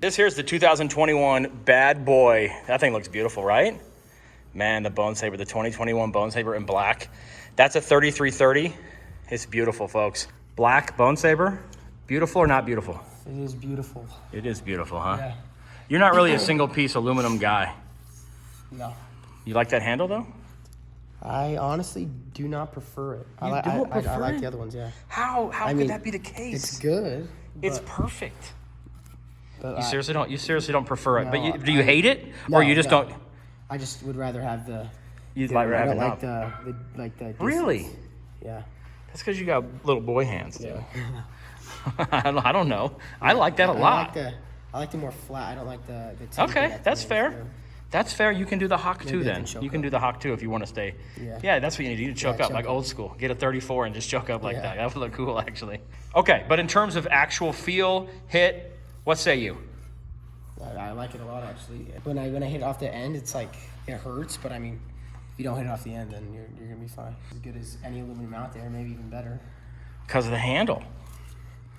This here's the 2021 Bad Boy. That thing looks beautiful, right? Man, the Bone Saber, the 2021 Bone Saber in black. That's a 3330. It's beautiful, folks. Black Bone Saber, beautiful or not beautiful? It is beautiful. It is beautiful, huh? Yeah. You're not really a single piece aluminum guy. No. You like that handle though? I honestly do not prefer it. I like the other ones, yeah. How could that be the case? It's good. It's perfect. But You seriously don't prefer it. No, But do you hate it, or you just don't? I just would rather have the. You'd like rather I have don't like the. Really? Yeah. That's because you got little boy hands. Yeah. I don't know. I like that a lot. I like the more flat. I don't like the. Okay, that's fair. That's fair. You can do the Hawk 2 then. You can do the Hawk 2 if you want to stay. Yeah, that's what you need. You need to choke up like old school. Get a 34 and just choke up like that. That would look cool, actually. Okay, but in terms of actual feel, hit, what say you? I like it a lot, actually. When I hit it off the end, it's like, it hurts, but I mean, if you don't hit it off the end, then you're going to be fine. As good as any aluminum out there, maybe even better. Because of the handle.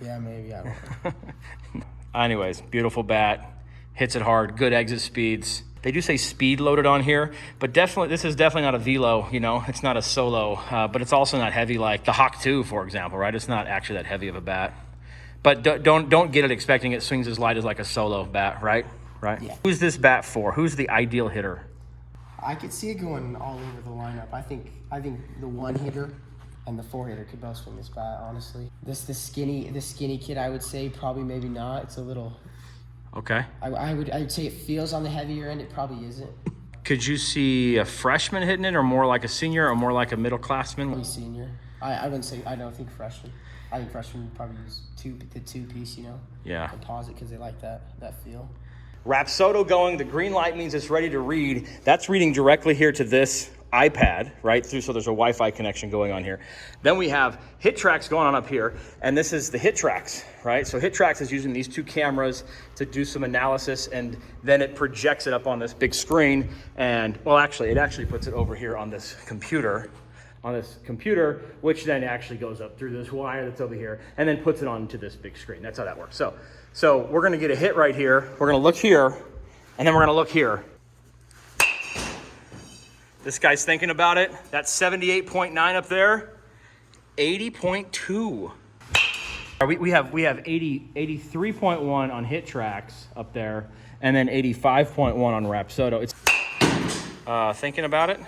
Yeah, maybe. I don't know. Anyways, beautiful bat. Hits it hard. Good exit speeds. They do say speed loaded on here, but definitely this is definitely not a velo, you know. It's not a solo, but it's also not heavy like the Hawk 2, for example, right? It's not actually that heavy of a bat. But don't get it expecting it swings as light as like a solo bat, right? Right? Yeah. Who's this bat for? Who's the ideal hitter? I could see it going all over the lineup. I think the one hitter and the four hitter could both swing this bat, honestly. The skinny kid, I would say probably maybe not. It's a little. Okay. I would say it feels on the heavier end. It probably isn't. Could you see a freshman hitting it, or more like a senior, or more like a middle classman? Probably senior. I wouldn't say. I don't think freshman. I think freshmen would probably use the two piece, you know. Yeah. Composite, because they like that feel. Rapsodo going. The green light means it's ready to read. That's reading directly here to this iPad, right through, so there's a Wi-Fi connection going on here. Then we have HitTrax going on up here, and this is the HitTrax, right? So HitTrax is using these two cameras to do some analysis, and then it projects it up on this big screen, and, well, actually, it actually puts it over here on this computer, which then actually goes up through this wire that's over here, and then puts it onto this big screen. That's how that works. So we're gonna get a hit right here. We're gonna look here, and then we're gonna look here. This guy's thinking about it. That's 78.9 up there, 80.2. We have 83.1 on HitTrax up there, and then 85.1 on Rapsodo. It's thinking about it.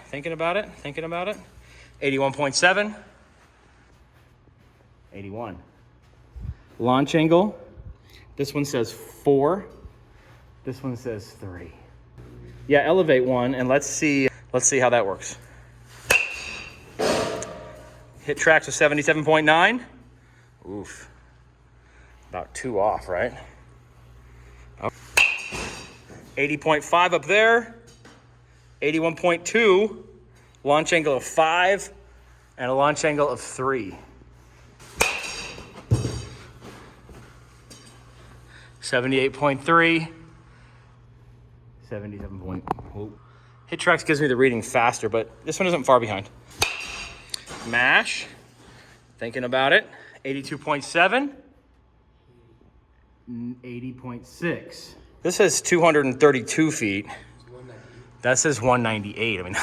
81.7, 81. Launch angle. This one says 4. This one says 3. Yeah, elevate one, and let's see how that works. HitTrax is 77.9. Oof. About 2 off, right? 80.5 up there. 81.2. Launch angle of 5 and a launch angle of 3. 78.3. 77. HitTrax gives me the reading faster, but this one isn't far behind. Mash, thinking about it, 82.7, 80.6. This says 232 feet. That says 198. I mean,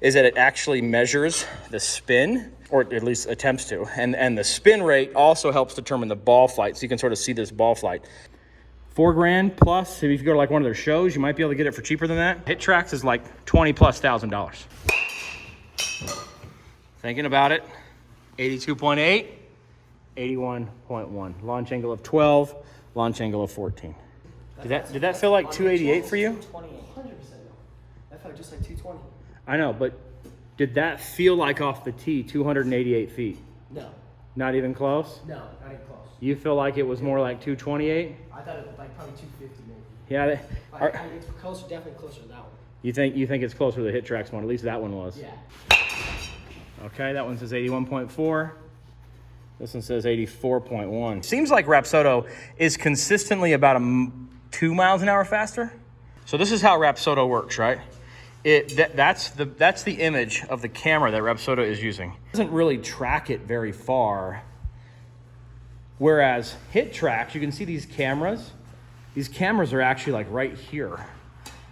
is that it actually measures the spin, or at least attempts to, and the spin rate also helps determine the ball flight, so you can sort of see this ball flight. $4,000 plus. If you go to like one of their shows, you might be able to get it for cheaper than that. HitTrax is like $20,000+. Thinking about it, 82.8, 81.1. Launch angle of 12, launch angle of 14. Did that feel like 288 for you? 100%. That felt just like 220. I know, but did that feel like off the tee 288 feet? No. Not even close? No, not even close. You feel like it was more like 228? I thought it was like probably 250 maybe. Yeah. It's closer, definitely closer to that one. You think it's closer to the HitTrax one? At least that one was. Yeah. Okay, that one says 81.4. This one says 84.1. Seems like Rapsodo is consistently about 2 miles an hour faster. So this is how Rapsodo works, right? That's the image of the camera that Rapsodo is using. It doesn't really track it very far. Whereas HitTrax, you can see these cameras, these cameras are actually like right here.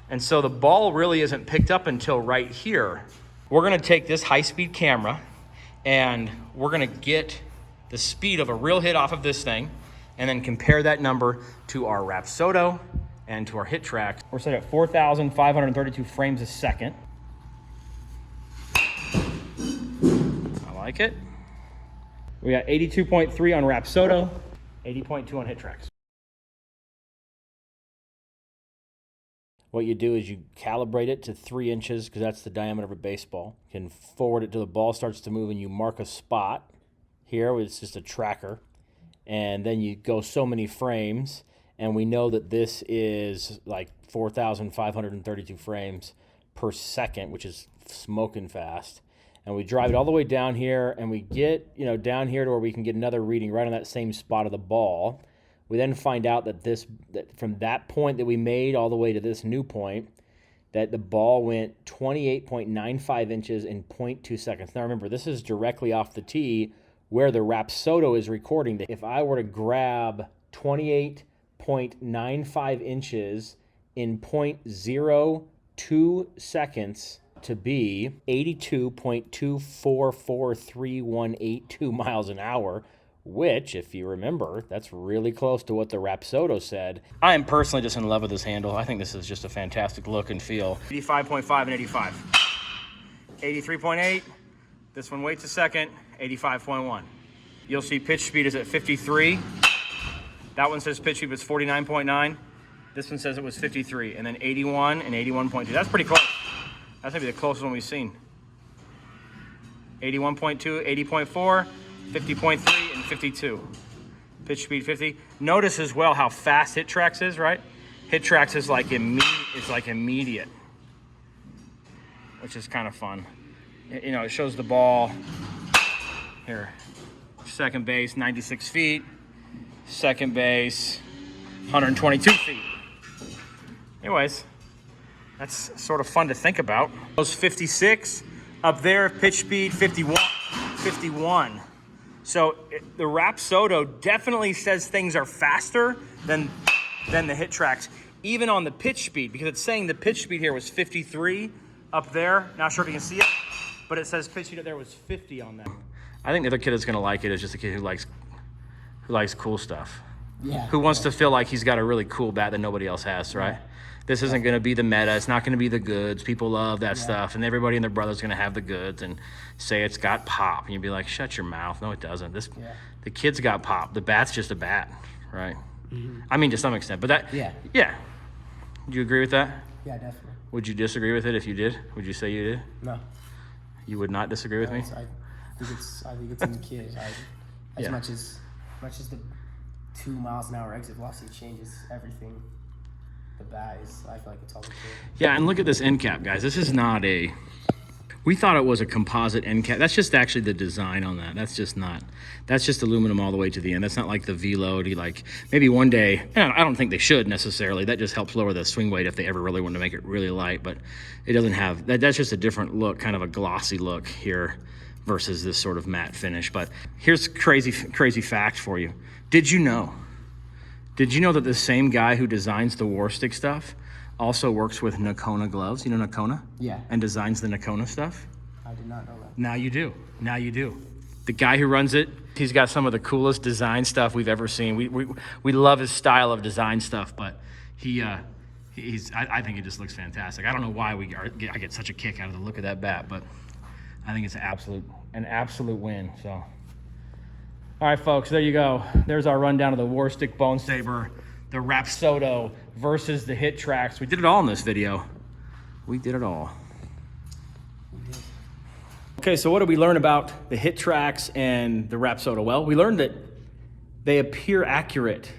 And so the ball really isn't picked up until right here. We're gonna take this high-speed camera and we're gonna get the speed of a real hit off of this thing and then compare that number to our Rapsodo and to our HitTrax. We're set at 4,532 frames a second. I like it. We got 82.3 on Rapsodo, 80.2 on HitTrax. What you do is you calibrate it to 3 inches because that's the diameter of a baseball. You can forward it till the ball starts to move and you mark a spot. Here it's just a tracker. And then you go so many frames, and we know that this is like 4,532 frames per second, which is smoking fast. And we drive it all the way down here, and we get, you know, down here to where we can get another reading right on that same spot of the ball. We then find out that from that point that we made all the way to this new point, that the ball went 28.95 inches in 0.2 seconds. Now remember, this is directly off the tee where the Rapsodo is recording. If I were to grab 28.95 inches in 0.02 seconds to be 82.2443182 miles an hour, which, if you remember, that's really close to what the Rapsodo said. I am personally just in love with this handle. I think this is just a fantastic look and feel. 85.5 and 85. 83.8. This one waits a second. 85.1. You'll see pitch speed is at 53. That one says pitch speed was 49.9. This one says it was 53. And then 81 and 81.2. That's pretty close. That's maybe the closest one we've seen. 81.2, 80.4. 50.3 and 52. Pitch speed 50. Notice as well how fast HitTrax is, right? HitTrax is like immediate, which is kind of fun. You know, it shows the ball here. Second base, 96 feet. Second base, 122 feet. Anyways, that's sort of fun to think about. Those 56 up there, pitch speed 51. 51. So the Rapsodo definitely says things are faster than the HitTrax, even on the pitch speed, because it's saying the pitch speed here was 53 up there. Not sure if you can see it, but it says pitch speed up there was 50 on that. I think the other kid that's gonna like it is just a kid who likes cool stuff. Yeah. Who wants to feel like he's got a really cool bat that nobody else has, right? Yeah. This isn't going to be the meta. It's not going to be the goods. People love that stuff. And everybody and their brother's going to have the goods and say it's got pop. And you'd be like, shut your mouth. No, it doesn't. The kid's got pop. The bat's just a bat, right? Mm-hmm. I mean, to some extent. But that, yeah. Do you agree with that? Yeah, definitely. Would you disagree with it if you did? Would you say you did? No. You would not disagree with me? I think it's in the kid. As much as the 2 miles an hour exit velocity changes everything. The bat is, I feel like it's all the kid. Yeah, and look at this end cap, guys. This is not a... We thought it was a composite end cap. That's just actually the design on that. That's just aluminum all the way to the end. That's not like the V-load. Maybe one day, I don't think they should necessarily. That just helps lower the swing weight if they ever really want to make it really light, but it doesn't have, that's just a different look, kind of a glossy look here versus this sort of matte finish. But here's crazy fact for you. Did you know that the same guy who designs the Warstic stuff also works with Nakona gloves? You know Nakona? Yeah. And designs the Nakona stuff? I did not know that. Now you do. The guy who runs it, he's got some of the coolest design stuff we've ever seen. We love his style of design stuff, but I think it just looks fantastic. I don't know why I get such a kick out of the look of that bat, but I think it's an absolute win. So, all right, folks, there you go. There's our rundown of the Warstic Bone Saber, the Rapsodo versus the HitTrax. We did it all in this video. We did it all. Okay, so what did we learn about the HitTrax and the Rapsodo? Well, we learned that they appear accurate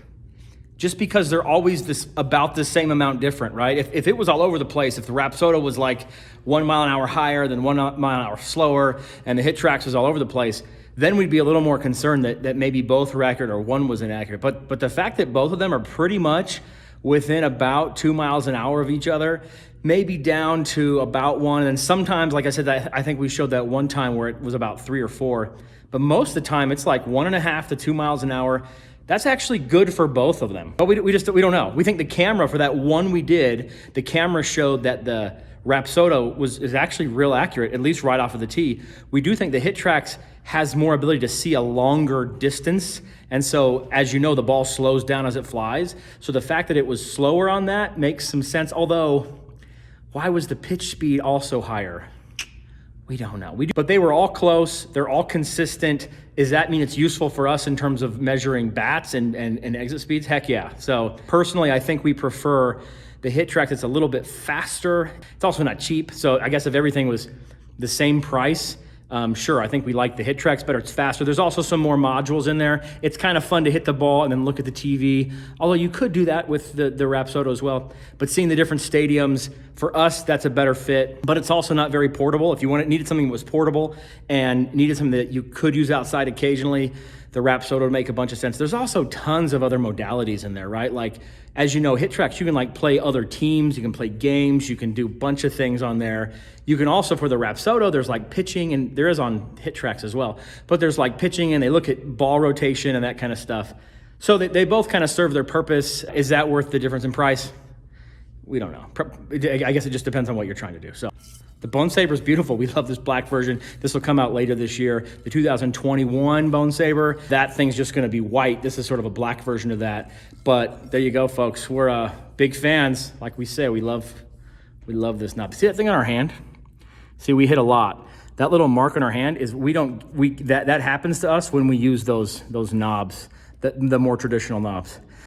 just because they're always about the same amount different, right? If it was all over the place, if the Rapsodo was like 1 mile an hour higher than 1 mile an hour slower, and the HitTrax was all over the place, then we'd be a little more concerned that maybe both were accurate or one was inaccurate. But the fact that both of them are pretty much within about 2 miles an hour of each other, maybe down to about 1. And sometimes, like I said, I think we showed that one time where it was about 3 or 4. But most of the time, it's like 1.5 to 2 miles an hour. That's actually good for both of them. But we don't know. We think the camera for that one we did, the camera showed that the Rapsodo is actually real accurate, at least right off of the tee. We do think the HitTrax has more ability to see a longer distance. And so, as you know, the ball slows down as it flies. So the fact that it was slower on that makes some sense. Although, why was the pitch speed also higher? We don't know. But they were all close. They're all consistent. Does that mean it's useful for us in terms of measuring bats and exit speeds? Heck yeah. So personally, I think we prefer the HitTrax. It's a little bit faster. It's also not cheap. So I guess if everything was the same price, sure, I think we like the HitTrax better. It's faster. There's also some more modules in there. It's kind of fun to hit the ball and then look at the TV. Although you could do that with the Rapsodo as well. But seeing the different stadiums, for us, that's a better fit. But it's also not very portable. If you needed something that was portable and needed something that you could use outside occasionally, the Rapsodo would make a bunch of sense. There's also tons of other modalities in there, right? Like, as you know, HitTrax, you can like play other teams, you can play games, you can do a bunch of things on there. You can also, for the Rapsodo, there's like pitching, and there is on HitTrax as well, but there's like pitching, and they look at ball rotation and that kind of stuff. So they both kind of serve their purpose. Is that worth the difference in price? We don't know. I guess it just depends on what you're trying to do. So the Bone Saber is beautiful. We love this black version. This will come out later this year. The 2021 Bone Saber, that thing's just going to be white. This is sort of a black version of that. But there you go, folks. We're big fans. Like we say, we love this knob. See that thing on our hand? See, we hit a lot. That little mark on our hand is that happens to us when we use those knobs, the more traditional knobs.